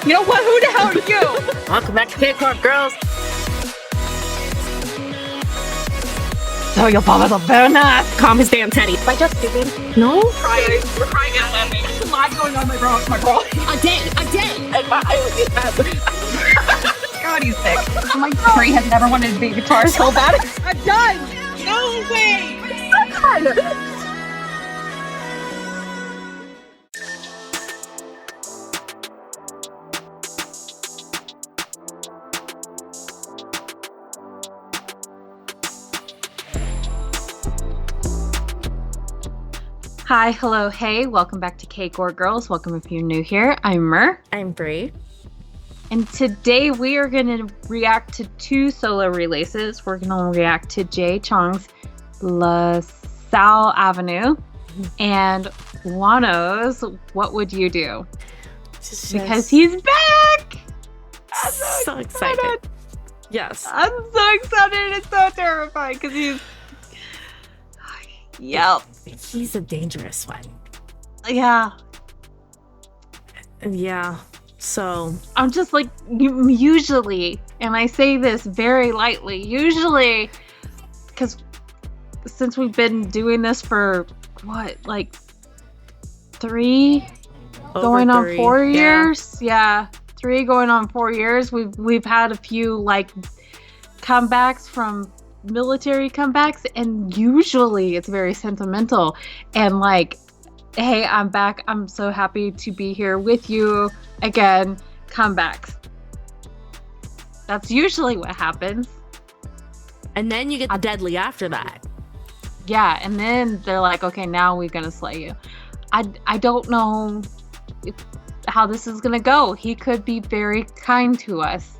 You know what? Who the hell are you? Welcome back to K-CordGirls. So your father's a very nice. Calm his damn teddy. Am I just stupid? No? We're crying out laughing. There's a lot going on, my bro. A day. And my God, he's sick. My Brie has never wanted to be a guitar so bad. I'm done. No way. Hi, hello, hey, welcome back to K-CordGirls. Welcome if you're new here. I'm Mer. I'm Brie. And today we are going to react to two solo releases. We're going to react to Chang's LaSalle Avenue and WONHO's What Would You Do? Because he's back! I'm so excited. Yes. I'm so excited. It's so terrifying because he's... Yep. He's a dangerous one. Yeah. Yeah. So I'm just like, usually, and I say this very lightly, usually, because since we've been doing this for what, like 3 going on 4 years? Yeah, 3 going on 4 years. We've had a few like comebacks from military comebacks, and usually it's very sentimental and like, hey, I'm back, I'm so happy to be here with you again. Comebacks, that's usually what happens, and then you get the deadly after that. Yeah, and then they're like, okay, now we're gonna slay you. I don't know how this is gonna go. He could be very kind to us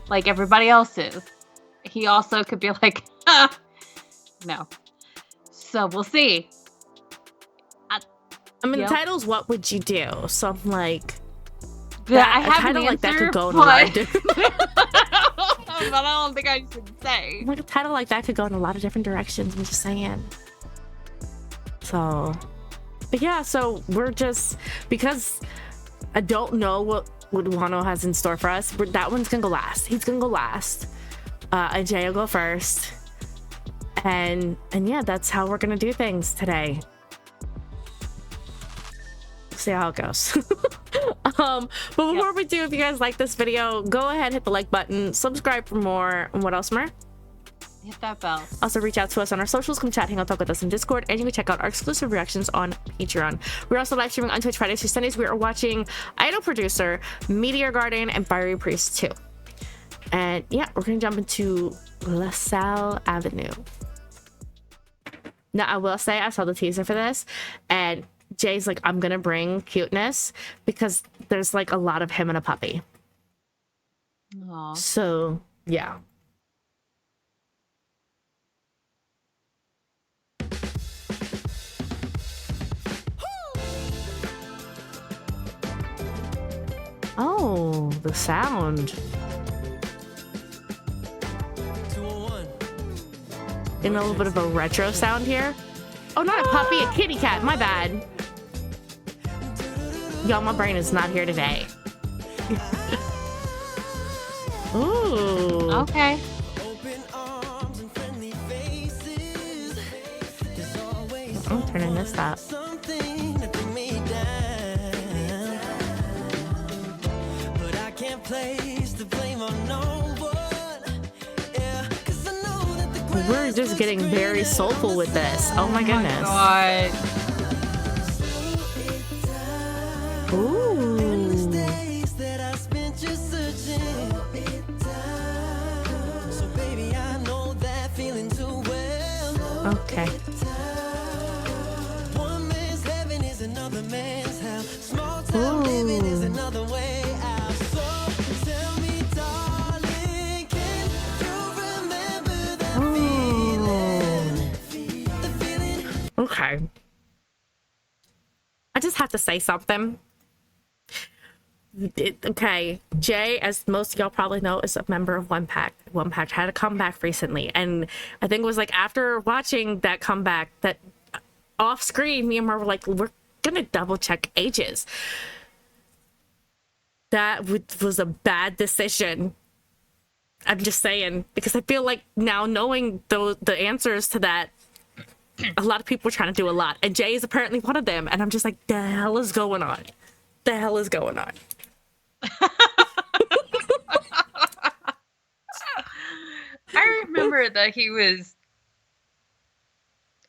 like everybody else is. He also could be like, no. So we'll see. I mean, the title's "What Would You Do?" So I'm like, I have a title like that could go in a but... lot of different. But I don't think I should say. Like a title like that could go in a lot of different directions. I'm just saying. So, but yeah. So we're just, because I don't know what WONHO has in store for us. That one's gonna go last. He's gonna go last. And Jay will go first, and yeah, that's how we're gonna do things today. See how it goes. But before we do, if you guys like this video, go ahead, hit the like button, subscribe for more. And what else, Mer? Hit that bell. Also, reach out to us on our socials, come chat, hang out, talk with us in Discord, and you can check out our exclusive reactions on Patreon. We're also live streaming on Twitch Fridays through Sundays. We are watching Idol Producer, Meteor Garden, and Fiery Priest 2. And yeah, we're gonna jump into LaSalle Avenue. Now, I will say I saw the teaser for this, and Jay's like, I'm gonna bring cuteness because there's like a lot of him and a puppy. Aww. So yeah. Oh, the sound. In a little bit of a retro sound here. Oh, not a puppy, a kitty cat. My bad. Y'all, my brain is not here today. Ooh. Okay. I'm turning this up. We're just getting very soulful with this. Oh my goodness. God. Ooh. Okay. Okay. I just have to say something. Okay, Jay, as most of y'all probably know, is a member of One Pack. One Pack had a comeback recently, and I think it was like after watching that comeback that off screen, me and Mar were like, we're gonna double check ages. was a bad decision. I'm just saying, because I feel like now knowing the answers to that, a lot of people are trying to do a lot, and Jay is apparently one of them. And I'm just like, the hell is going on? The hell is going on? I remember that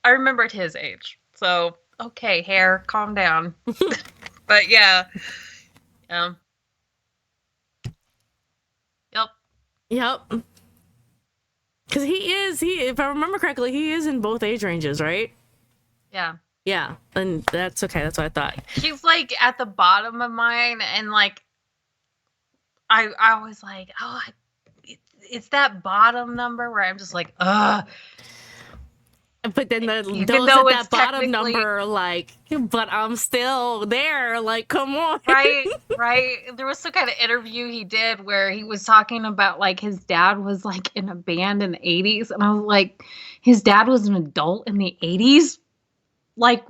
I remembered his age. So, okay, hair, calm down. But yeah. Yep. Yep. Because if I remember correctly, he is in both age ranges, right? Yeah. Yeah, and that's okay. That's what I thought. He's like at the bottom of mine, and like I was like, oh, it's that bottom number where I'm just like, ugh. But then those though at it's that bottom technically- number, like, but I'm still there. Like, come on. Right. There was some kind of interview he did where he was talking about like his dad was like in a band in the 80s, and I was like, his dad was an adult in the 80s? Like,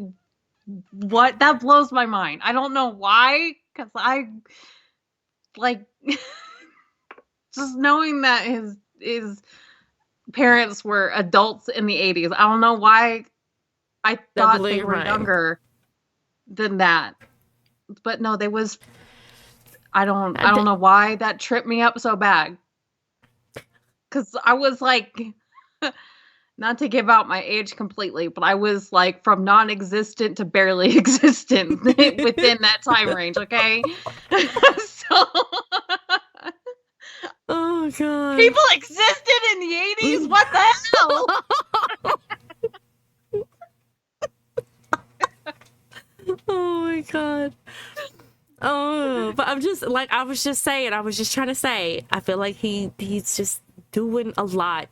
what? That blows my mind. I don't know why, because I like just knowing that his parents were adults in the 80s. I don't know why I thought Definitely they were right. younger than that. But no, they was I don't know why that tripped me up so bad. Cuz I was like not to give out my age completely, but I was like from non-existent to barely existent within that time range, okay? So Oh god. people existed in the 80s? What the hell? Oh my god. Oh, but I'm just like I was just trying to say, I feel like he's just doing a lot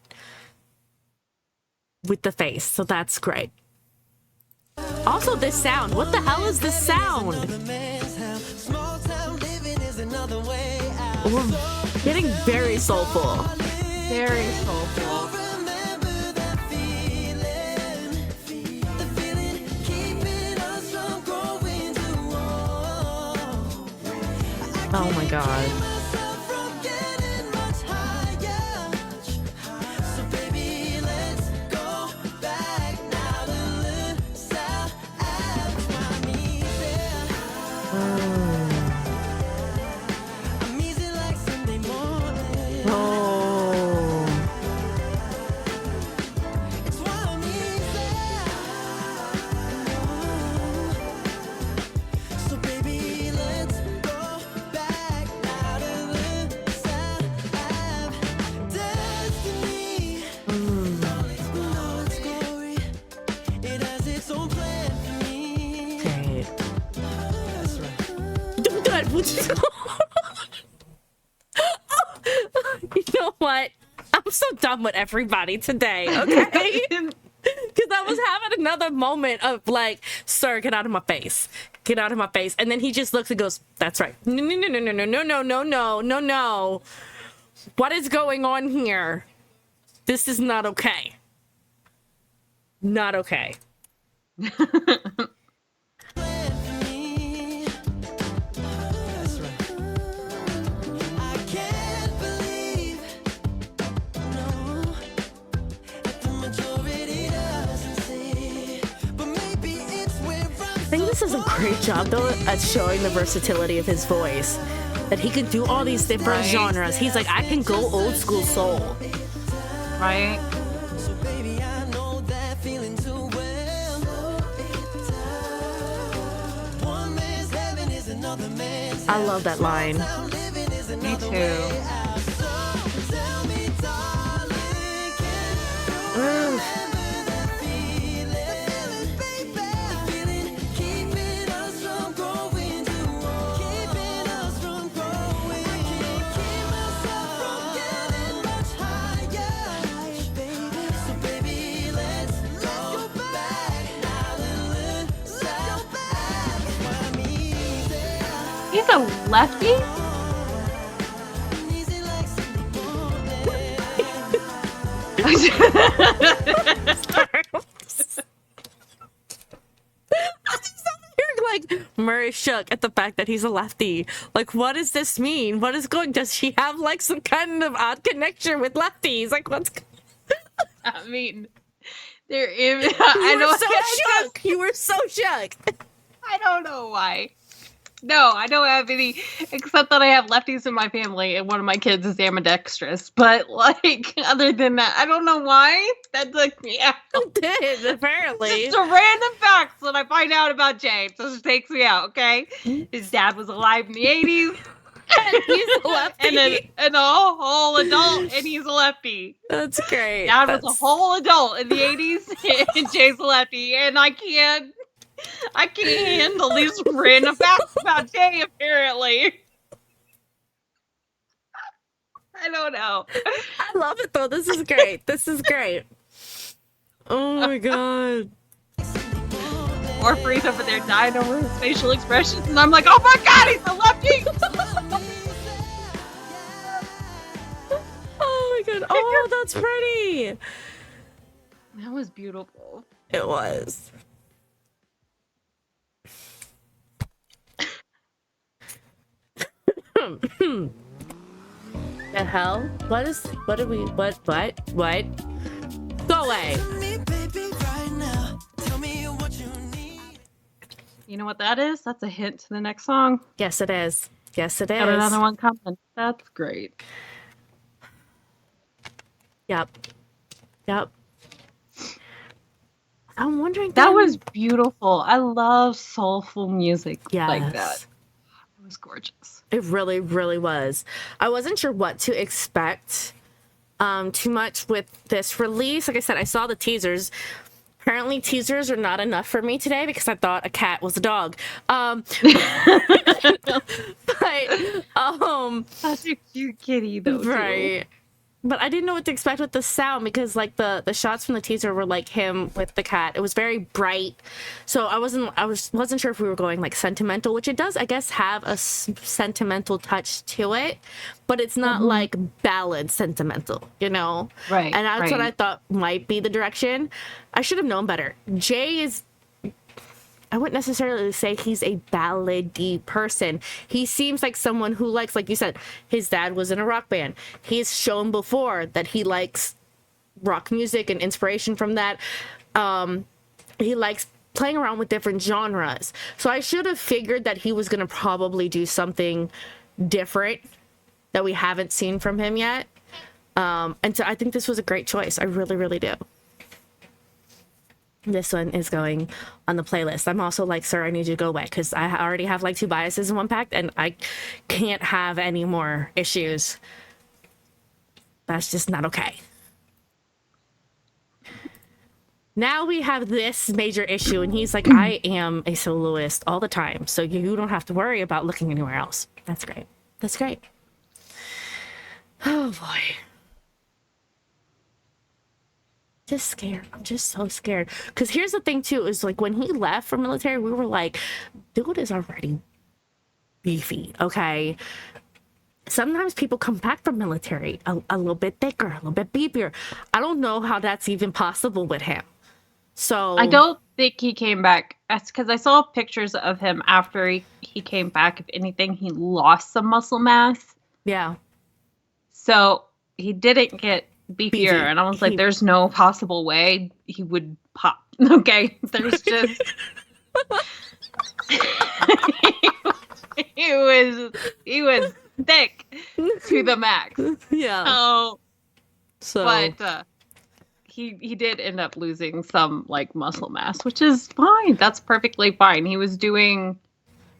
with the face, so that's great. Also, this sound. What the hell is this sound? We're getting very soulful. Very soulful. Oh my god. You know what? I'm so done with everybody today, okay? Because I was having another moment of like, sir, get out of my face. Get out of my face. And then he just looks and goes, that's right. No, no, no, no, no, no, no, no, no, no, no. What is going on here? This is not okay. Not okay. I think this is a great job though at showing the versatility of his voice, that he can do all these different genres. He's like, I can go old school soul, right? I love that line. Me too. He's a lefty? You're like, Murray shook at the fact that he's a lefty. Like, what does this mean? What is going? Does she have like some kind of odd connection with lefties? Like, what's? I mean, there is. You were so shook. You were so shook. I don't know why. No, I don't have any, except that I have lefties in my family, and one of my kids is ambidextrous. But like, other than that, I don't know why. That's like, yeah, It did apparently. just a random facts that I find out about Jay. It just takes me out. Okay, his dad was alive in the '80s. And he's a lefty. And a whole adult, and he's a lefty. That's great. Dad was a whole adult in the '80s, and Jay's a lefty, and I can't handle these random facts about Jay, apparently. I don't know. I love it though. This is great. This is great. Oh my god. Orphery's over there dying over his facial expressions, and I'm like, oh my god, he's a lefty! Oh my god. Oh, that's pretty. That was beautiful. It was. The hell? What go away. You know what that is? That's a hint to the next song. Yes it is. Yes it is. Got another one coming. That's great. Yep. I'm wondering That was beautiful. I love soulful music like that. Yes. It was gorgeous. It really, really was. I wasn't sure what to expect too much with this release. Like I said, I saw the teasers. Apparently teasers are not enough for me today because I thought a cat was a dog. Such a cute kitty though. Right. Too. But I didn't know what to expect with the sound because like the shots from the teaser were like him with the cat. It was very bright. So I wasn't sure if we were going like sentimental, which it does I guess have a sentimental touch to it, but it's not like ballad sentimental, you know? Right. And that's what I thought might be the direction. I should have known better. Jay is, I wouldn't necessarily say he's a ballady person. He seems like someone who likes, like you said, his dad was in a rock band. He's shown before that he likes rock music and inspiration from that. He likes playing around with different genres. So I should have figured that he was going to probably do something different that we haven't seen from him yet. And so I think this was a great choice. I really, really do. This one is going on the playlist. I'm also like, sir, I need you to go away because I already have like 2 biases in one pack and I can't have any more issues. That's just not okay. Now we have this major issue and he's like, I am a soloist all the time. So you don't have to worry about looking anywhere else. That's great. That's great. Oh boy. Just scared. I'm just so scared. Because here's the thing too, is like when he left for military, we were like, dude is already beefy, okay? Sometimes people come back from military a little bit thicker, a little bit beefier. I don't know how that's even possible with him. So I don't think he came back. That's because I saw pictures of him after he came back. If anything, he lost some muscle mass. Yeah. So he didn't get beefier, and I was like, there's no possible way he would pop. Okay, there's just he was thick to the max. Yeah. But he did end up losing some like muscle mass, which is fine. That's perfectly fine. He was doing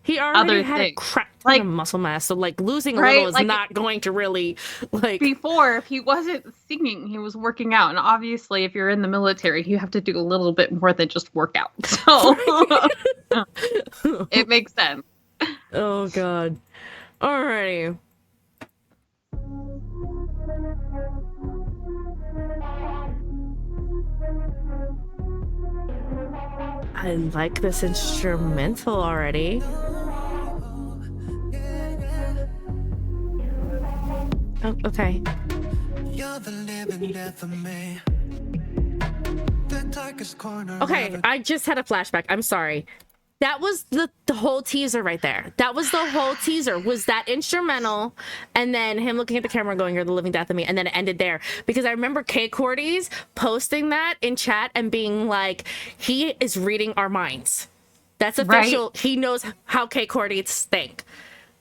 He already had a crap ton of muscle mass, so like losing a little is not going to really like. Before, if he wasn't singing, he was working out, and obviously, if you're in the military, you have to do a little bit more than just work out. So it makes sense. Oh god! Alrighty. I like this instrumental already. Oh, okay. Okay, I just had a flashback. I'm sorry. That was the whole teaser right there. That was the whole teaser, was that instrumental, and then him looking at the camera going, "You're the living death of me," and then it ended there. Because I remember K-CordGirls posting that in chat and being like, he is reading our minds. That's official. Right? He knows how K-CordGirls think.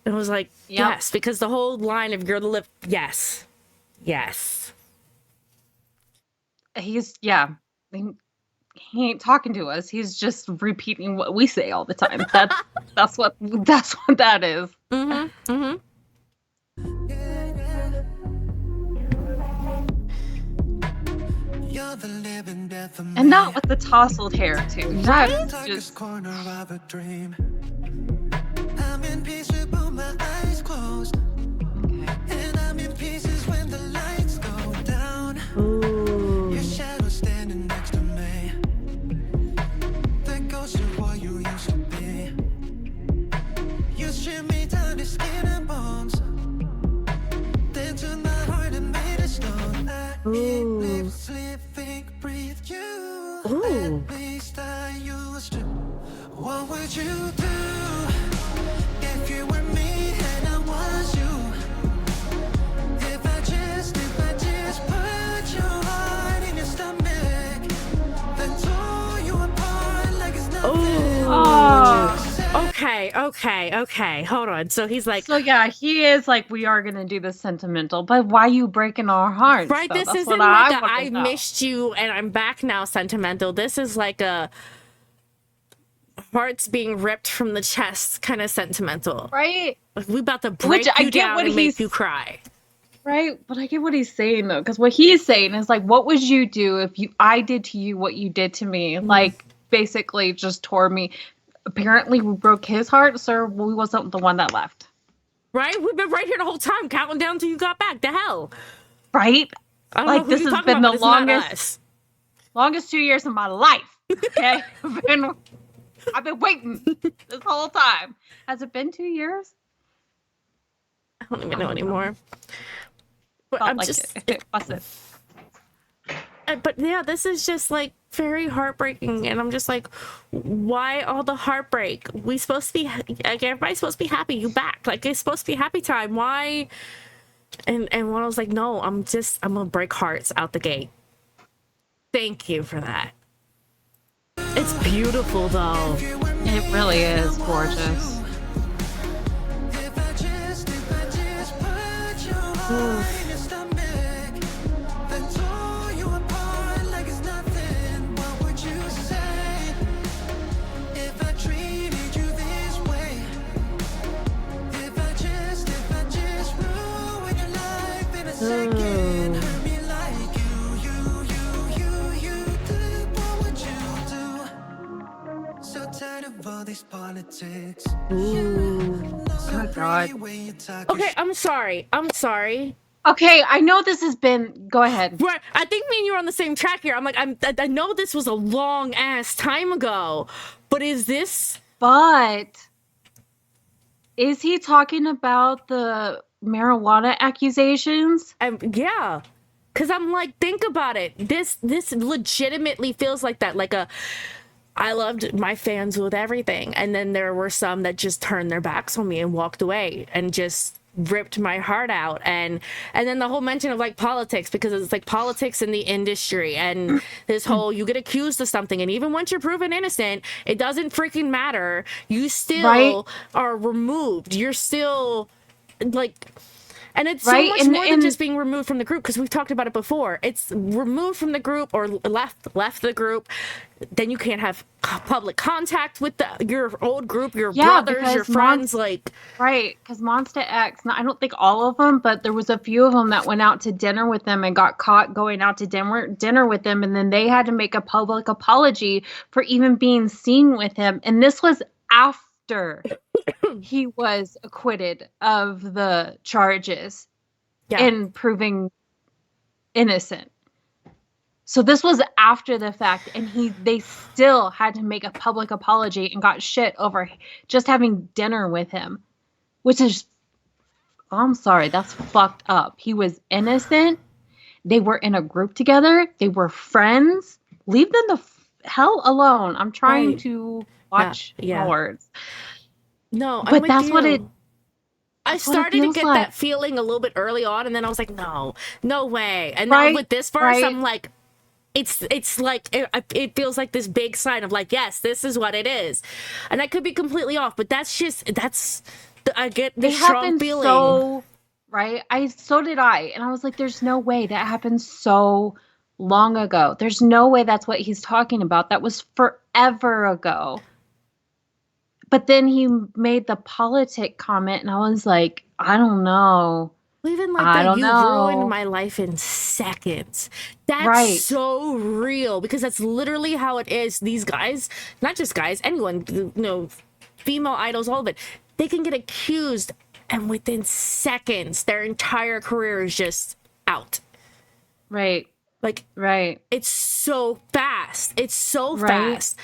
And it was like, yes, because the whole line of "You're the live," yes. Yes. He's, he ain't talking to us. He's just repeating what we say all the time. That's what that is. Mm-hmm. Mm-hmm. And not with the tousled hair too. Right? Just... I'm in peace with both my eyes closed. And I'm in pieces when the lights go down. Ooh. Your shadow standing next to me. The ghost of what you used to be. You stripped me down to skin and bones. Then took my heart and made it stone. I eat, live, sleep, think, breathe you. Ooh. At least I used to. What would you do if you were me and I was you? If I just put your heart in your stomach, then tore you apart like it's nothing. Okay. Hold on. So he's like, so yeah, he is like, we are gonna do the sentimental, but why you breaking our hearts? right? Though? This That's isn't like I missed you and I'm back now sentimental. This is like a hearts being ripped from the chest kind of sentimental, right? We about to break you down and make you cry, right? But I get what he's saying though, because what he's saying is like, what would you do if I did to you what you did to me? Like basically just tore me. Apparently we broke his heart, so we wasn't the one that left. Right? We've been right here the whole time, counting down till you got back. The hell, right? Like this has been the longest 2 years of my life. Okay, I've been waiting this whole time. Has it been 2 years? I don't even know anymore. But I'm like just but yeah, this is just like very heartbreaking, and I'm just like, why all the heartbreak? We supposed to be like, everybody's supposed to be happy. You back, like it's supposed to be happy time. Why? And when I was like, no, I'm gonna break hearts out the gate. Thank you for that. It's beautiful though. It really is gorgeous. Politics. Oh God. Okay, I'm sorry. Okay, I know this has been. Go ahead. Right, I think me and you are on the same track here. I'm like, I know this was a long ass time ago, but is this? But is he talking about the marijuana accusations? Yeah, because I'm like, think about it. This legitimately feels like that. Like I loved my fans with everything, and then there were some that just turned their backs on me and walked away and just ripped my heart out. And then the whole mention of like politics, because it's like politics in the industry, and this whole, you get accused of something, and even once you're proven innocent, it doesn't freaking matter. You still are removed. You're still like, and it's so much more than just being removed from the group, because we've talked about it before. It's removed from the group or left the group. Then you can't have public contact with your old group, your brothers, your friends. Right, because Monsta X, I don't think all of them, but there was a few of them that went out to dinner with them and got caught going out to dinner with them, and then they had to make a public apology for even being seen with him. And this was after he was acquitted of the charges and proving innocent. So this was after the fact, and they still had to make a public apology and got shit over just having dinner with him, which is, I'm sorry, that's fucked up. He was innocent. They were in a group together. They were friends. Leave them the hell alone. I'm trying to Watch yeah. my words. No, I'm But with that's you. what it I that's what it started to feels get like. that feeling a little bit early on, and then I was like, no way. And now Right? with this verse, Right? I'm like, it's like it feels like this big sign of like, yes, this is what it is, and I could be completely off, but I get It this strong happened feeling. so right. So did I, and I was like, "There's no way that happened so long ago. There's no way that's what he's talking about. That was forever ago." But then he made the politic comment, and I was like, "I don't know. Even like I that, don't you ruined know." my life in seconds. That's Right? so real because that's literally how it is. These guys, not just guys, anyone, female idols, all of it, they can get accused, and within seconds, their entire career is just out. Right? Like, Right? it's so fast. It's so Right? fast.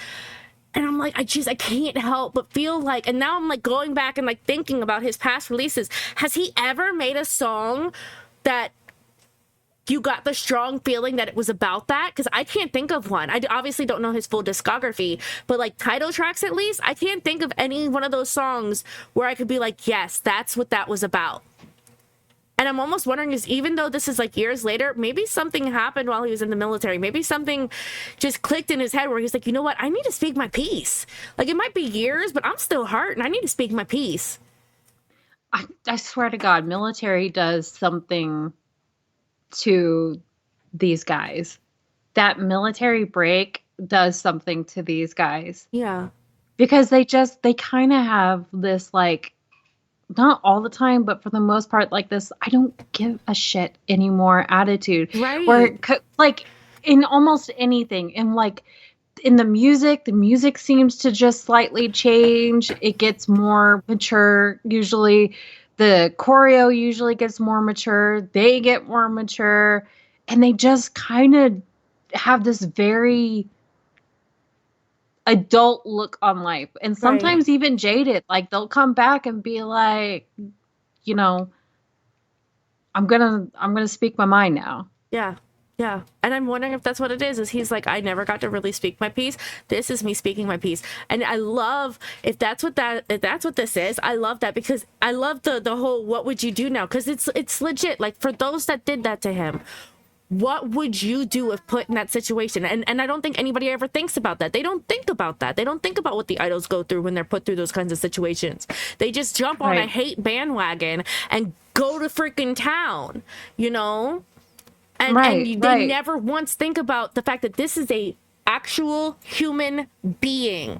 And I'm like, I can't help but feel like, and now I'm like going back and like thinking about his past releases. Has he ever made a song that you got the strong feeling that it was about that? Because I can't think of one. I obviously don't know his full discography, but like title tracks at least, I can't think of any one of those songs where I could be like, yes, that's what that was about. And I'm almost wondering is even though this is like years later, maybe something happened while he was in the military. Maybe something just clicked in his head where he's like, you know what? I need to speak my piece. Like it might be years, but I'm still hurt and I need to speak my piece. I swear to God, military does something to these guys. That military break does something to these guys Yeah. because they kind of have this like not all the time, but for the most part, like this, I don't give a shit anymore attitude. Right. Where, like, in almost anything, and like in the music seems to just slightly change. It gets more mature. Usually, the choreo usually gets more mature. They get more mature, and they just kind of have this very adult look on life, and sometimes even jaded. Like they'll come back and be like, you know, I'm gonna speak my mind now. Yeah. Yeah. And I'm wondering if that's what it is he's like, I never got to really speak my piece. This is me speaking my piece. And I love if that's what this is, I love that because I love the whole what would you do now? Because it's legit. Like for those that did that to him, what would you do if put in that situation? And I don't think anybody ever thinks about that. They don't think about that. They don't think about what the idols go through when they're put through those kinds of situations. They just jump on a hate bandwagon and go to freaking town, And, they never once think about the fact that this is a actual human being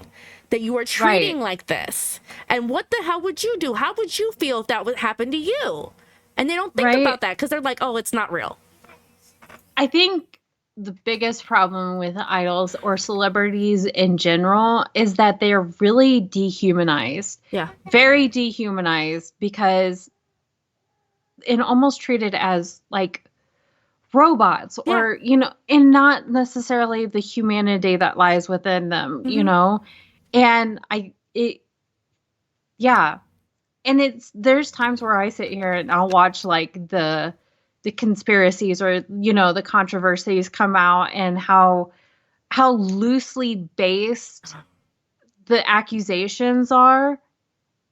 that you are treating like this. And what the hell would you do? How would you feel if that would happen to you? And they don't think about that because they're like, oh, it's not real. I think the biggest problem with idols or celebrities in general is that they're really dehumanized. Yeah. Very dehumanized because and almost treated as like robots or, and not necessarily the humanity that lies within them, And and there's times where I sit here and I'll watch like the conspiracies or the controversies come out and how loosely based the accusations are,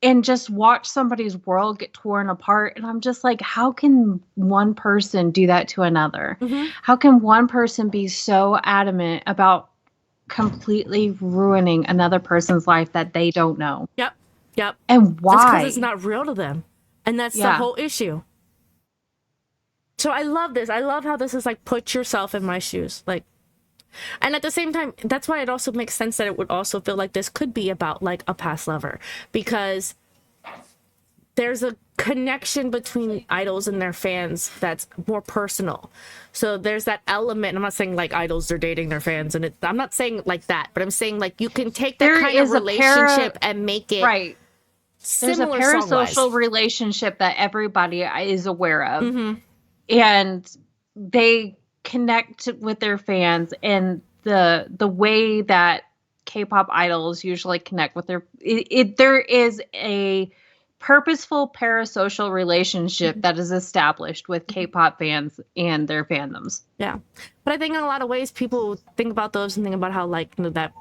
and just watch somebody's world get torn apart, and I'm just like, how can one person do that to another? How can one person be so adamant about completely ruining another person's life that they don't know? Yep. And why? That's because it's not real to them, and that's the whole issue. So I love this. I love how this is like, put yourself in my shoes. Like, and at the same time, that's why it also makes sense that it would also feel like this could be about like a past lover, because there's a connection between idols and their fans that's more personal. So there's that element. I'm not saying like idols are dating their fans, and I'm not saying like that, but I'm saying like you can take that kind of relationship and make it similar. There's a parasocial relationship that everybody is aware of. And they connect with their fans, and the way that K-pop idols usually connect with there is a purposeful parasocial relationship that is established with K-pop fans and their fandoms. Yeah. But I think in a lot of ways people think about those and think about how like that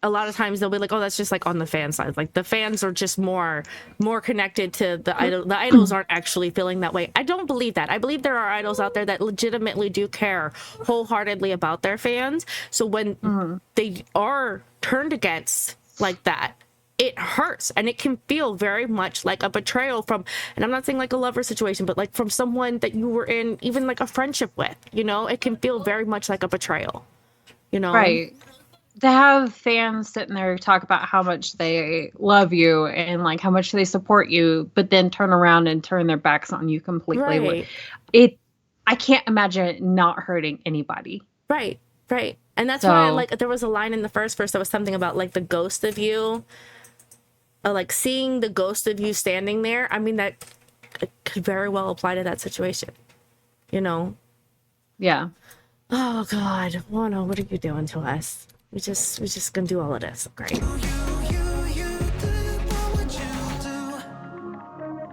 a lot of times they'll be like, oh, that's just like on the fan side. Like the fans are just more connected to the idol. The idols aren't actually feeling that way. I don't believe that. I believe there are idols out there that legitimately do care wholeheartedly about their fans. So when they are turned against like that, it hurts, and it can feel very much like a betrayal from, and I'm not saying like a lover situation, but like from someone that you were in even like a friendship with, you know, it can feel very much like a betrayal, you know? Right. To have fans sitting there talk about how much they love you and like how much they support you, but then turn around and turn their backs on you completely. Right. I can't imagine it not hurting anybody. Right. And that's why like there was a line in the first verse that was something about like the ghost of you, like seeing the ghost of you standing there. I mean, that could very well apply to that situation, you know? Yeah. Oh God, Wano, what are you doing to us? We just gonna do all of this. Great. You do what you do.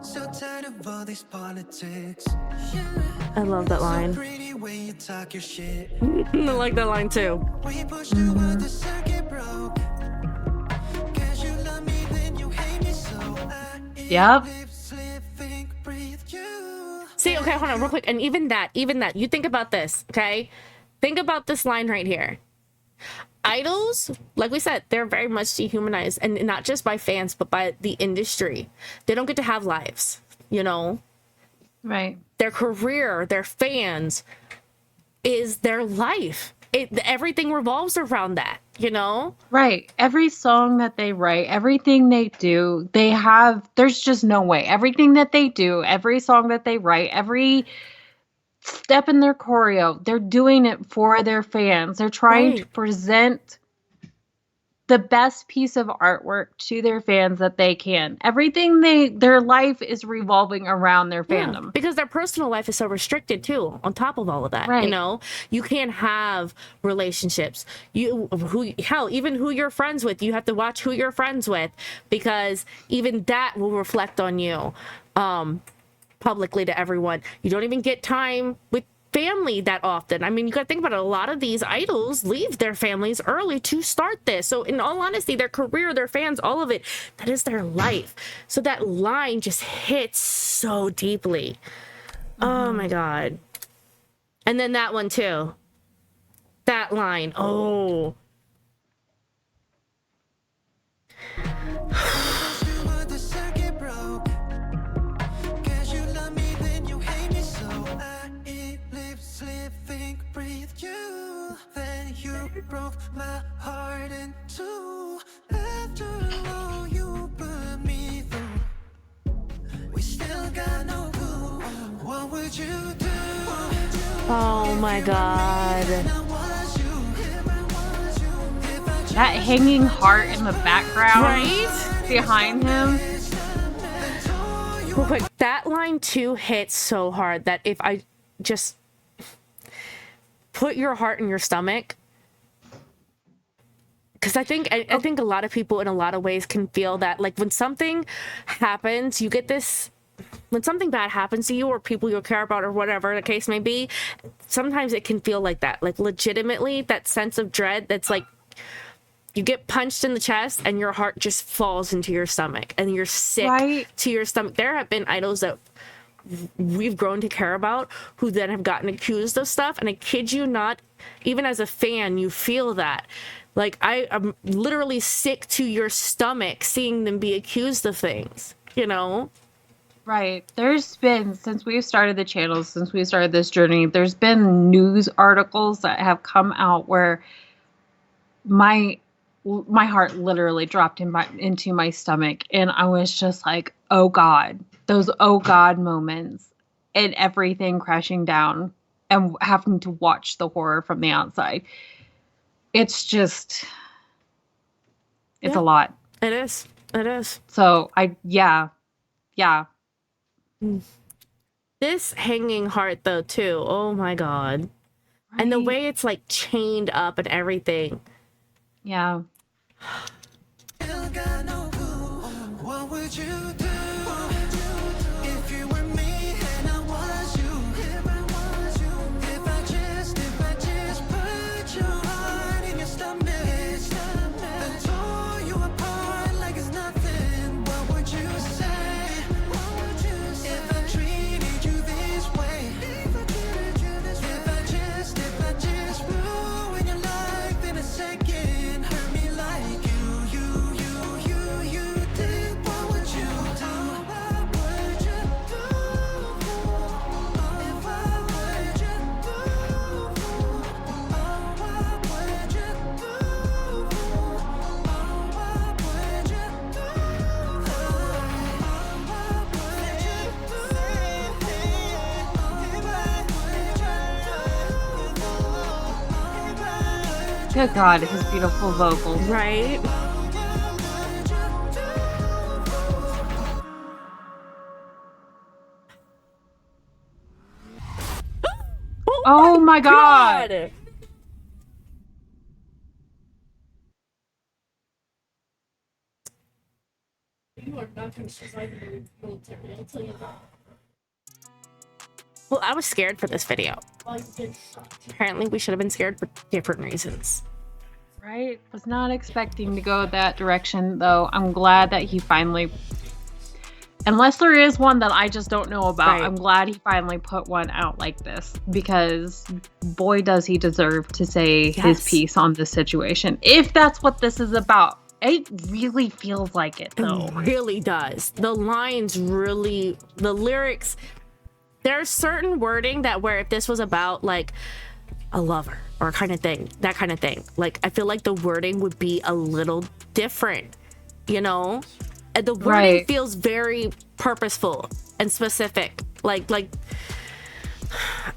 So tired of all these politics. I love that line. Pretty when you talk your shit. I like that line too. We pushed you when the circuit broke. 'Cause you love me, then you hate me, so I Yep. live, slip, think, breathe you. See, okay, hold on real quick. And even that, you think about this, okay? Think about this line right here. Idols, like we said, they're very much dehumanized, and not just by fans, but by the industry. They don't get to have lives, you know? Right. Their career, their fans is their life. Everything revolves around that, you know? Right. Every song that they write, everything they do, there's just no way. Everything that they do, every song that they write, every step in their choreo, they're doing it for their fans. They're trying to present the best piece of artwork to their fans that they can. Everything their life is revolving around their fandom. Because their personal life is so restricted too, on top of all of that. Right. You know, you can't have relationships. Even who you're friends with, you have to watch who you're friends with, because even that will reflect on you publicly to everyone. You don't even get time with family that often. I mean, you got to think about it. A lot of these idols leave their families early to start this. So in all honesty, their career, their fans, all of it, that is their life. So that line just hits so deeply. Oh my God. And then that one too. That line. Oh. Broke my heart in two. After all you put me through, we still got no clue. What would you do? Oh my God. That hanging heart in the background, Right? behind him. Real quick, that line too hits so hard that if I just put your heart in your stomach, because I think a lot of people in a lot of ways can feel that, like when something happens, you get this, when something bad happens to you or people you care about or whatever the case may be, sometimes it can feel like that, like legitimately that sense of dread that's like you get punched in the chest and your heart just falls into your stomach and you're sick to your stomach. There have been idols that we've grown to care about who then have gotten accused of stuff, and I kid you not, even as a fan, you feel that. Like, I'm literally sick to your stomach seeing them be accused of things, you know? Right. There's been, since we've started the channel, since we started this journey, there's been news articles that have come out where my heart literally dropped into my stomach, and I was just like, oh God, those oh God moments, and everything crashing down and having to watch the horror from the outside. It's just, it's a lot. It is. It is. So yeah. This hanging heart though too. Oh my God. Right. And the way it's like chained up and everything. Yeah. What would you do if you were me and I was you? If I just put your heart in your stomach, then Good God, his beautiful vocals. Right? Oh my God. Well, I was scared for this video. Apparently, we should have been scared for different reasons. Right? Was not expecting to go that direction, though. I'm glad that he finally... Unless there is one that I just don't know about, Right. I'm glad he finally put one out like this. Because, boy, does he deserve to say his Yes. piece on this situation. If that's what this is about. It really feels like it, though. It really does. The lines really... The lyrics... There's certain wording that where if this was about, like, a lover or kind of thing, that kind of thing, like, I feel like the wording would be a little different, you know? And the wording Right. feels very purposeful and specific. Like,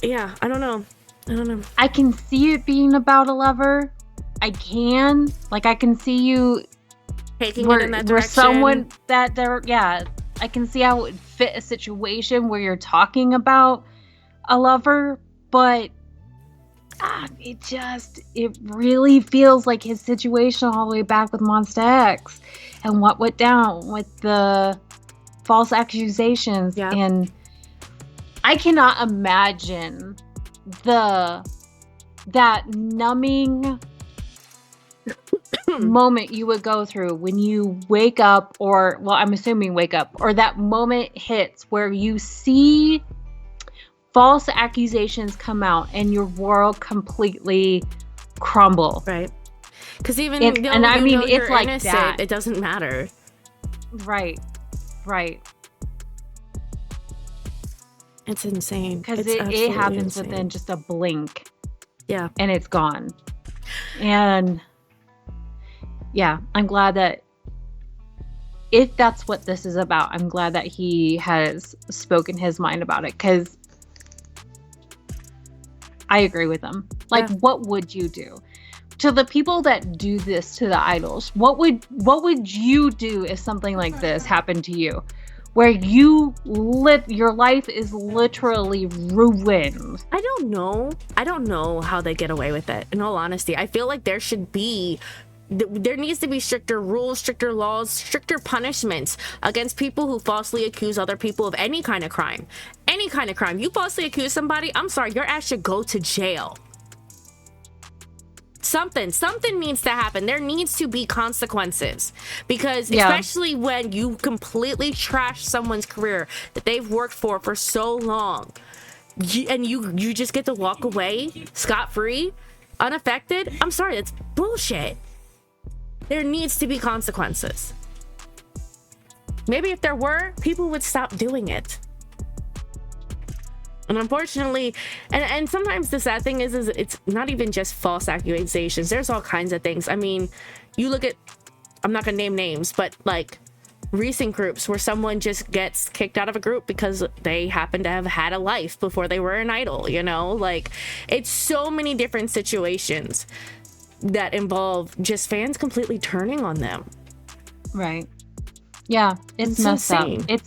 yeah, I don't know. I can see it being about a lover. I can. Like, I can see you Taking it where, in that where direction. someone that they're, yeah, I can see how it would fit a situation where you're talking about a lover, but it really feels like his situation all the way back with Monsta X and what went down with the false accusations. Yeah. And I cannot imagine that numbing moment you would go through when you wake up, or, well, I'm assuming wake up, or that moment hits where you see false accusations come out and your world completely crumble. Right. Because even And- though and I you mean, know it's you're like innocent, that. it doesn't matter. Right. It's insane. Because It's it absolutely happens insane. within just a blink Yeah. and it's gone. And yeah, I'm glad that if that's what this is about, I'm glad that he has spoken his mind about it, because I agree with him. Like, Yeah. what would you do? To the people that do this to the idols, what would you do if something like this happened to you? Where your life is literally ruined. I don't know how they get away with it. In all honesty, I feel like there needs to be stricter rules, stricter laws, stricter punishments against people who falsely accuse other people of any kind of crime. Any kind of crime. You falsely accuse somebody, I'm sorry, your ass should go to jail. Something needs to happen. There needs to be consequences, because especially when you completely trash someone's career that they've worked for so long, you just get to walk away scot-free, unaffected. I'm sorry, that's bullshit. There needs to be consequences. Maybe if there were, people would stop doing it. And unfortunately, and sometimes the sad thing is it's not even just false accusations. There's all kinds of things. I mean, you look at, I'm not gonna name names, but like recent groups where someone just gets kicked out of a group because they happen to have had a life before they were an idol, you know? Like, it's so many different situations that involve just fans completely turning on them. Right. Yeah, it's messed insane. up.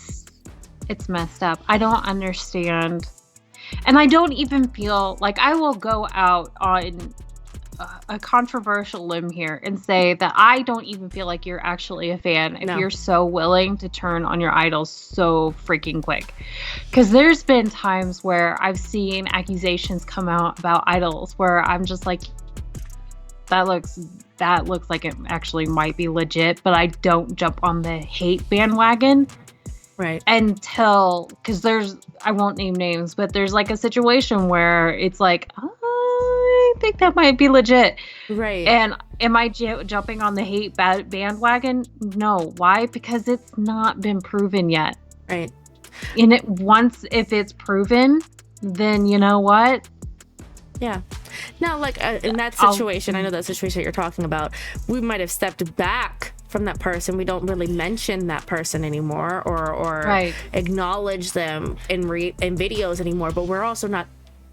It's messed up. I don't understand. And I don't even feel like I will go out on a controversial limb here and say that I don't even feel like you're actually a fan if No. you're so willing to turn on your idols so freaking quick. Because there's been times where I've seen accusations come out about idols where I'm just like, that looks like it actually might be legit, but I don't jump on the hate bandwagon. Right. Until, because I won't name names, but there's like a situation where it's like, I think that might be legit. Right. And am I jumping on the hate bandwagon? No. Why? Because it's not been proven yet. Right. And if it's proven, then you know what? Yeah. Now, like in that situation, I know that situation you're talking about, we might have stepped back from that person. We don't really mention that person anymore or Right. acknowledge them in videos anymore, but we're also not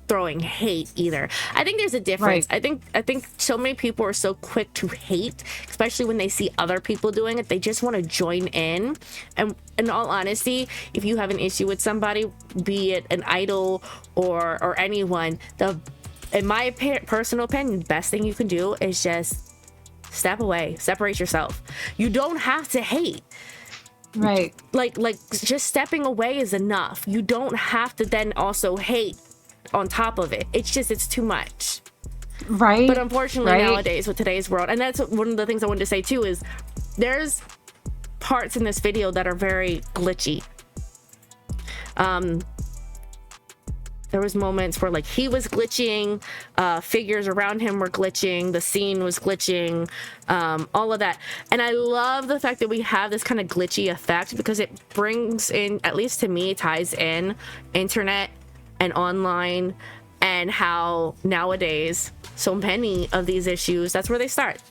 throwing hate either. I think there's a difference. Right. I think so many people are so quick to hate, especially when they see other people doing it. They just want to join in. And in all honesty, if you have an issue with somebody, be it an idol or anyone, in my personal opinion, the best thing you can do is just step away, separate yourself. You don't have to hate. Right. Like just stepping away is enough. You don't have to then also hate on top of it. It's too much. Right. But unfortunately right. nowadays with today's world, and that's one of the things I wanted to say too, is there's parts in this video that are very glitchy. There was moments where like he was glitching, figures around him were glitching, the scene was glitching, all of that. And I love the fact that we have this kind of glitchy effect because it brings in, at least to me, ties in internet and online, and how nowadays so many of these issues, that's where they start.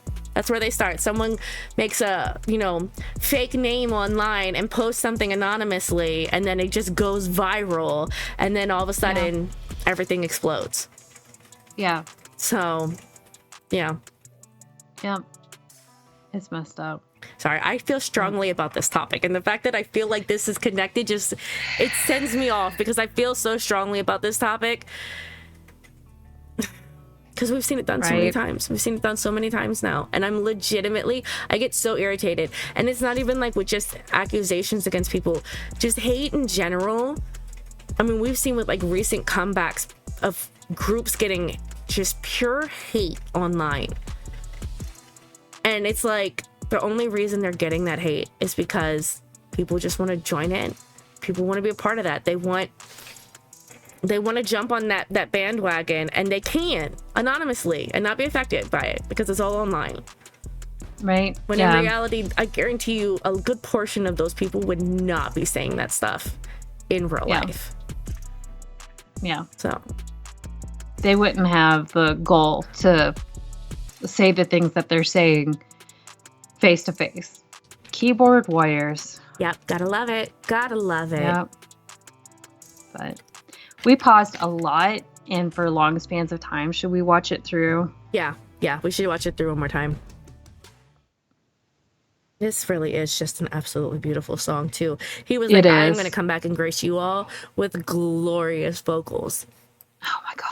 Someone makes a, fake name online and posts something anonymously, and then it just goes viral, and then all of a sudden everything explodes. Yeah. So, yeah. Yep. It's messed up. Sorry, I feel strongly about this topic, and the fact that I feel like this is connected it sends me off because I feel so strongly about this topic. Because we've seen it done so many times. We've seen it done so many times now. And I get so irritated. And it's not even like with just accusations against people, just hate in general. I mean, we've seen with like recent comebacks of groups getting just pure hate online. And it's like the only reason they're getting that hate is because people just want to join in. People want to be a part of that. They want to jump on that bandwagon, and they can anonymously and not be affected by it because it's all online. Right. When in reality, I guarantee you a good portion of those people would not be saying that stuff in real life. Yeah. So they wouldn't have the goal to say the things that they're saying face to face. Keyboard warriors. Yep. Gotta love it. Yep. But we paused a lot and for long spans of time. Should we watch it through? Yeah, we should watch it through one more time. This really is just an absolutely beautiful song too. He was like, I'm going to come back and grace you all with glorious vocals. Oh my God.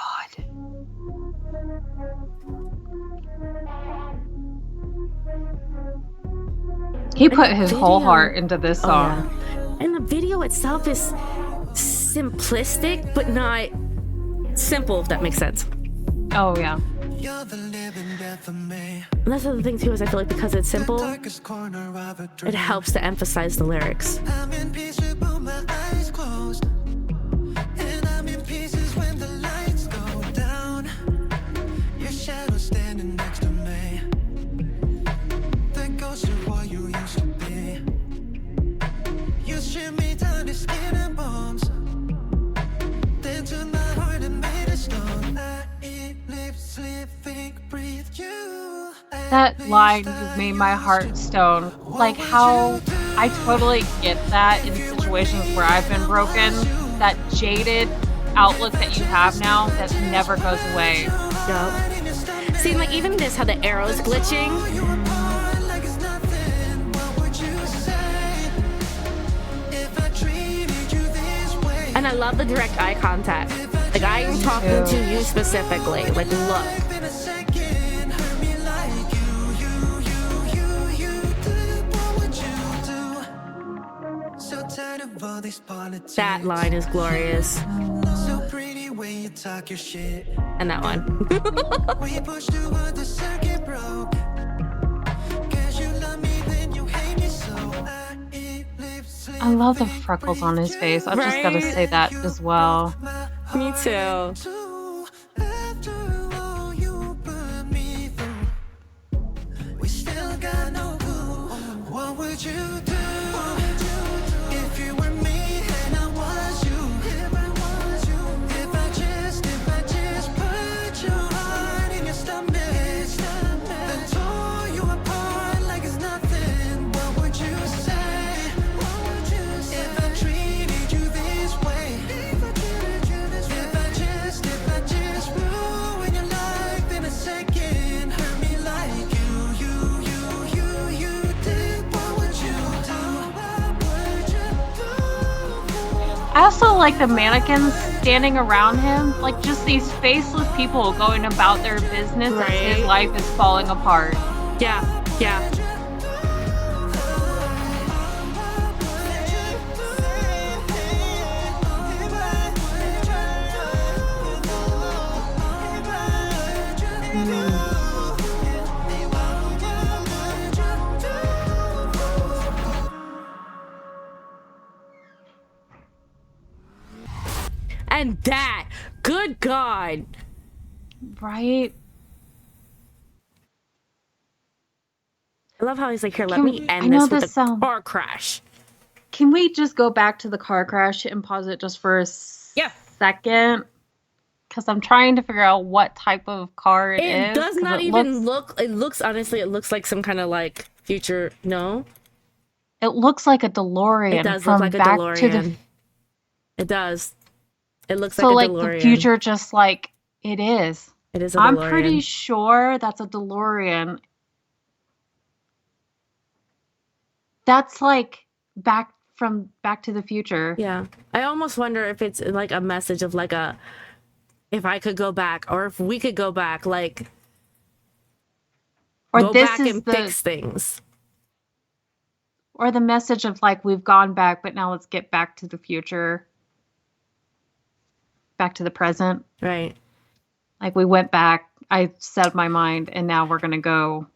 He put his whole heart into this song. Yeah. And the video itself is simplistic, but not simple, if that makes sense. Oh, yeah. And that's the other thing, too, is I feel like because it's simple, it helps to emphasize the lyrics. I'm in pieces, but my eyes closed. And I'm in pieces when the lights go down. Your shadow standing next to me. The ghost of what you used to be. You strip me down to skin and bones. Then to my heart and made it stone. I eat, live, sleep, think, breathe you. That line made my heart stone. Like how I totally get that in situations where I've been broken. That jaded outlook that you have now that never goes away. Yup. See, like even this, how the arrow's glitching. And I love the direct eye contact. Like I am talking to you specifically. Like look. That line is glorious. So pretty when you talk your shit. And that one. We pushed toward the circuit broke. 'Cause you love me, then you hate me so. I eat, live, sleep, I love the freckles on his face. I've just got to say that as well. Me too. After all you put me through, we still got no clue. What would you do if you were me and I was you? If I just put your heart in your stomach, then tore you apart like it's nothing. What would you say? If I treated you this way? If I also like the mannequins standing around him, like just these faceless people going about their business as his life is falling apart. Yeah. And that, good God. Right? I love how he's like, here, let me end this with a car crash. Can we just go back to the car crash and pause it just for a second? Because I'm trying to figure out what type of car it is. It does not even look, it looks, honestly, it looks like some kind of like future, no? It looks like a DeLorean. It does look like a DeLorean. It does. It looks like a DeLorean. So like the future just like it is. It is a DeLorean. I'm pretty sure that's a DeLorean. That's like Back to the Future. Yeah. I almost wonder if it's like a message of like a, if I could go back, or if we could go back, like, or go back and fix things. Or the message of like, we've gone back, but now let's get back to the future. Back to the present. Right. Like we went back, I set my mind, and now we're going to go.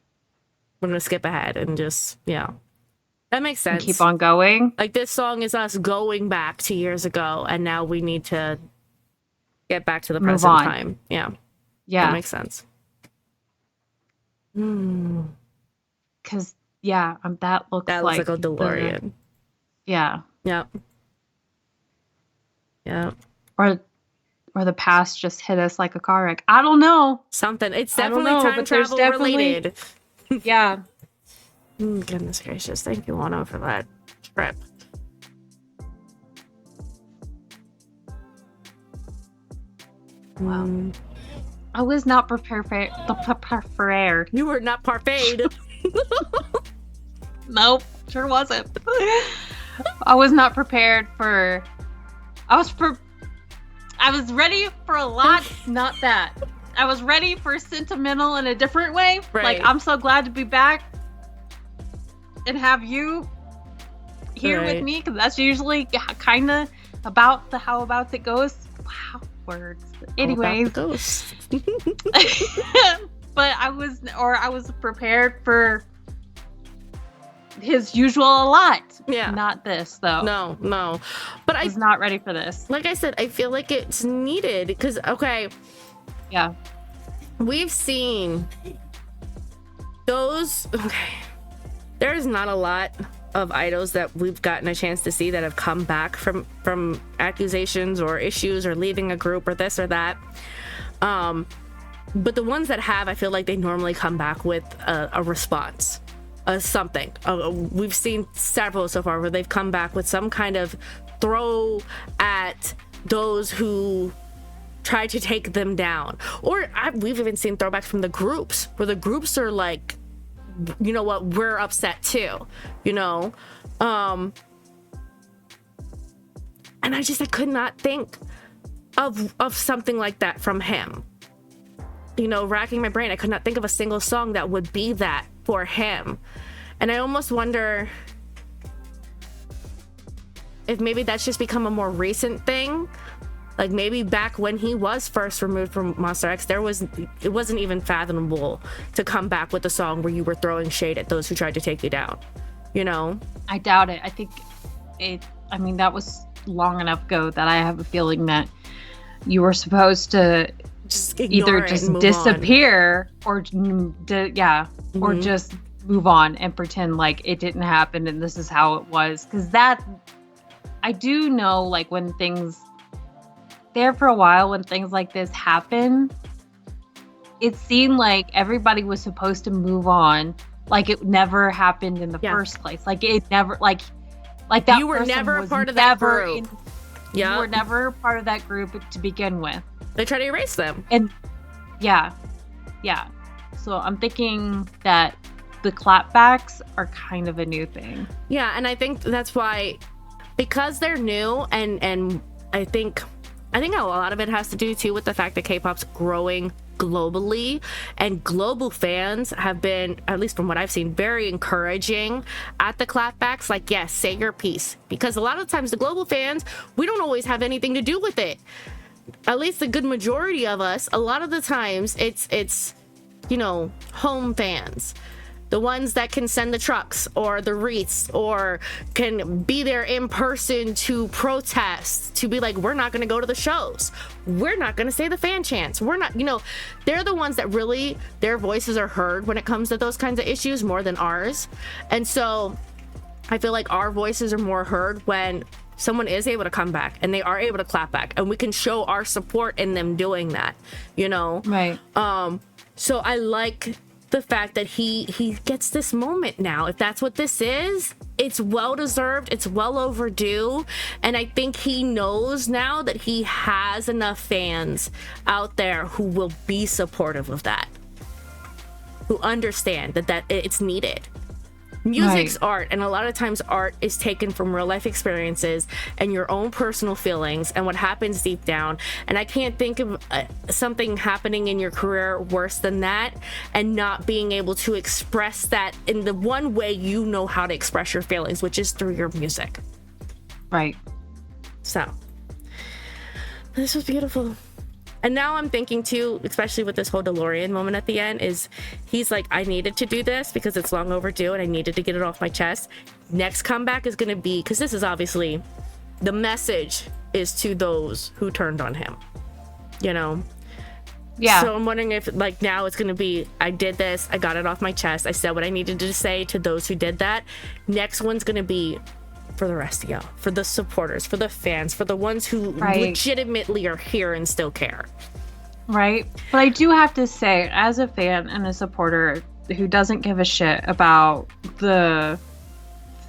We're going to skip ahead and just, yeah. That makes sense. And keep on going. Like this song is us going back to years ago, and now we need to get back to the present time. Yeah. Yeah. That makes sense. Because, yeah, that looks like a DeLorean. Yeah. Yep. Yep. Or the past just hit us like a car wreck. I don't know. Something. It's definitely time travel related. Yeah. Goodness gracious. Thank you, Wano, for that trip. Wow. I was not prepared. You were not parfait. Nope, sure wasn't. I was not prepared for... I was ready for a lot, not that. I was ready for sentimental in a different way. Right. Like, I'm so glad to be back and have you here with me, because that's usually kind of about the how about it goes. Wow, words. Anyways. But I was prepared for his usual a lot. Yeah. Not this, though. No. But I was not ready for this. Like I said, I feel like it's needed because, okay. Yeah. We've seen those. Okay. There's not a lot of idols that we've gotten a chance to see that have come back from accusations or issues or leaving a group or this or that. But the ones that have, I feel like they normally come back with a response. Something. We've seen several so far where they've come back with some kind of throw at those who try to take them down. Or we've even seen throwbacks from the groups where the groups are like, you know what, we're upset too, you know? And I could not think of something like that from him. You know, racking my brain, I could not think of a single song that would be that for him. And I almost wonder if maybe that's just become a more recent thing. Like maybe back when he was first removed from Monster X, it wasn't even fathomable to come back with a song where you were throwing shade at those who tried to take you down, you know? I doubt it. I think that was long enough ago that I have a feeling that you were supposed to just either just disappear or or just move on and pretend like it didn't happen and this is how it was. Because that, I do know, like when things there for a while, when things like this happen, it seemed like everybody was supposed to move on, like it never happened in the first place. Like it never, like that. You were never a part of that group. You were never part of that group to begin with. They try to erase them. And yeah. So I'm thinking that the clapbacks are kind of a new thing. Yeah, and I think that's why, because they're new and I think a lot of it has to do too with the fact that K-pop's growing globally, and global fans have been, at least from what I've seen, very encouraging at the clapbacks. Like, yes, say your piece, because a lot of times the global fans, we don't always have anything to do with it. At least the good majority of us, a lot of the times it's you know, home fans, the ones that can send the trucks or the wreaths or can be there in person to protest, to be like, we're not going to go to the shows, we're not going to say the fan chants, we're not, you know, they're the ones that really, their voices are heard when it comes to those kinds of issues more than ours. And so I feel like our voices are more heard when someone is able to come back and they are able to clap back, and we can show our support in them doing that, you know? Right. So I like the fact that he gets this moment now. If that's what this is, it's well deserved, it's well overdue, and I think he knows now that he has enough fans out there who will be supportive of that, who understand that it's needed. Music's art, and a lot of times art is taken from real life experiences and your own personal feelings and what happens deep down, and I can't think of something happening in your career worse than that, and not being able to express that in the one way you know how to express your feelings, which is through your music. Right. So this was beautiful. And now I'm thinking too, especially with this whole DeLorean moment at the end, is he's like, I needed to do this because it's long overdue and I needed to get it off my chest. Next comeback is going to be, because this is obviously, the message is to those who turned on him, you know? Yeah. So I'm wondering if like now it's going to be, I did this, I got it off my chest, I said what I needed to say to those who did that. Next one's going to be for the rest of y'all, for the supporters, for the fans, for the ones who legitimately are here and still care. Right. But I do have to say, as a fan and a supporter who doesn't give a shit about the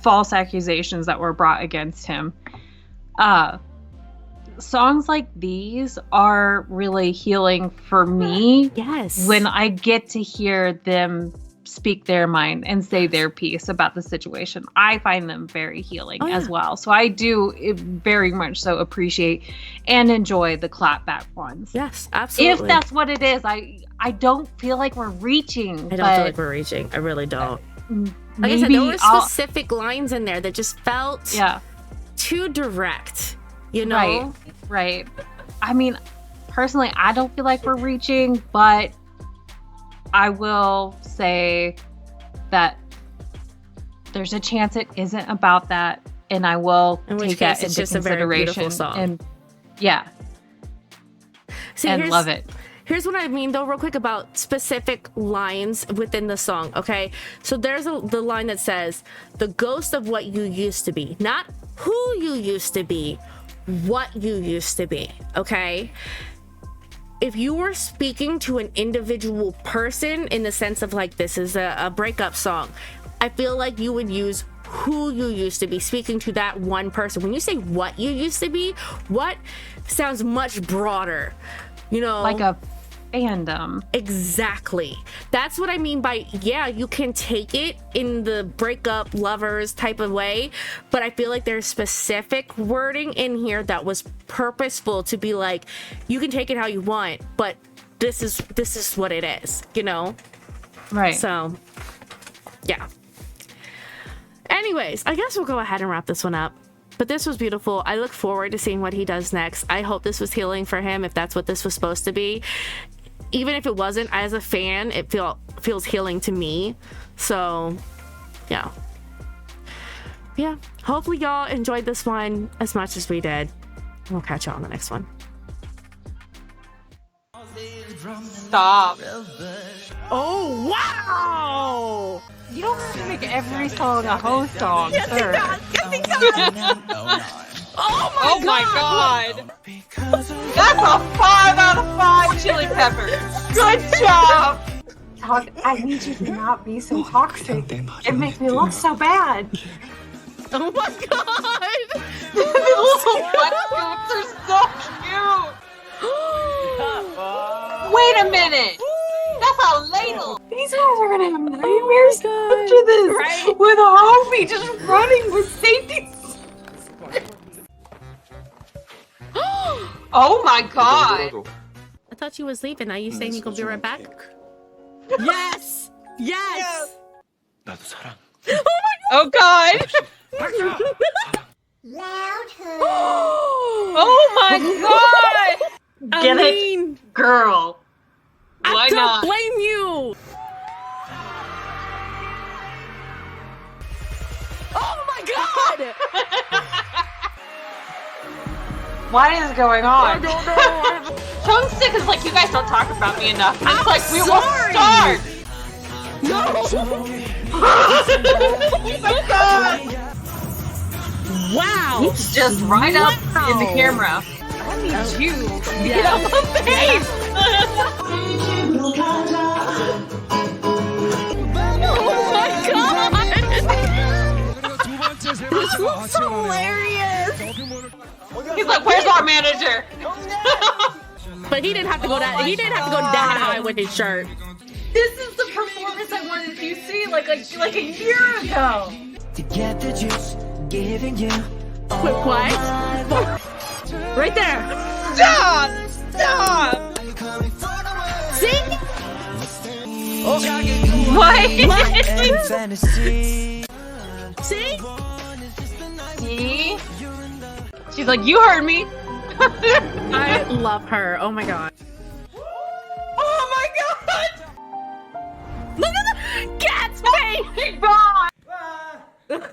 false accusations that were brought against him, songs like these are really healing for me. Yes. When I get to hear them speak their mind and say their piece about the situation, I find them very healing as well. So I do very much so appreciate and enjoy the clapback ones. Yes, absolutely. If that's what it is, I don't feel like we're reaching. I don't feel like we're reaching. I really don't. Like I said, there were specific lines in there that just felt too direct, you know? Right. I mean, personally, I don't feel like we're reaching, but I will say that there's a chance it isn't about that, and I will take that into consideration. A very beautiful song. And see, and love it. Here's what I mean, though, real quick, about specific lines within the song, okay? So there's the line that says, the ghost of what you used to be. Not who you used to be, what you used to be, okay? If you were speaking to an individual person in the sense of like, this is a breakup song, I feel like you would use who you used to be, speaking to that one person. When you say what you used to be, what sounds much broader, you know? Like a fandom. Exactly. That's what I mean by, yeah, you can take it in the breakup lovers type of way, but I feel like there's specific wording in here that was purposeful to be like, you can take it how you want, but this is what it is, you know? Right. So, yeah. Anyways, I guess we'll go ahead and wrap this one up. But this was beautiful. I look forward to seeing what he does next. I hope this was healing for him, if that's what this was supposed to be. Even if it wasn't, as a fan, it feels healing to me. So, yeah. Yeah. Hopefully y'all enjoyed this one as much as we did. We'll catch y'all on the next one. Stop. Oh, wow! You don't have to make every song a Ho song, yes, sir. Yes, he does. Oh my god! That's a 5 out of 5 chili peppers. Good job. I need you to not be so toxic. It makes me look so bad. Oh my god! The little wetsuits are so cute. Wait a minute. That's a ladle. These guys are gonna have nightmares after this. Right? With a homie just running with safety. Oh my god. I thought you was leaving. Now you saying you gonna be right back? Yes! Yes! 나도 사랑. Oh god. Oh my god. Get it, girl. Why I don't not? blame you. Oh my god! What is going on? I don't know. Chang's sick is like, you guys don't talk about me enough. And it's I'm like, we will sorry. start. No! Oh my god. Wow! He's just right up in the camera. I need you to get off my face. Oh my god! This looks hilarious! He's like, where's our manager? But he didn't have to go that. He didn't have to go that high with his shirt. This is the performance I wanted you to see like a year ago. To get the juice, giving you. Quick, what? Right there. Stop! Stop! See? What? Fantasy. See? See? She's like, you heard me. I love her. Oh my god. Oh my god! Look at the cat's face. Oh my god!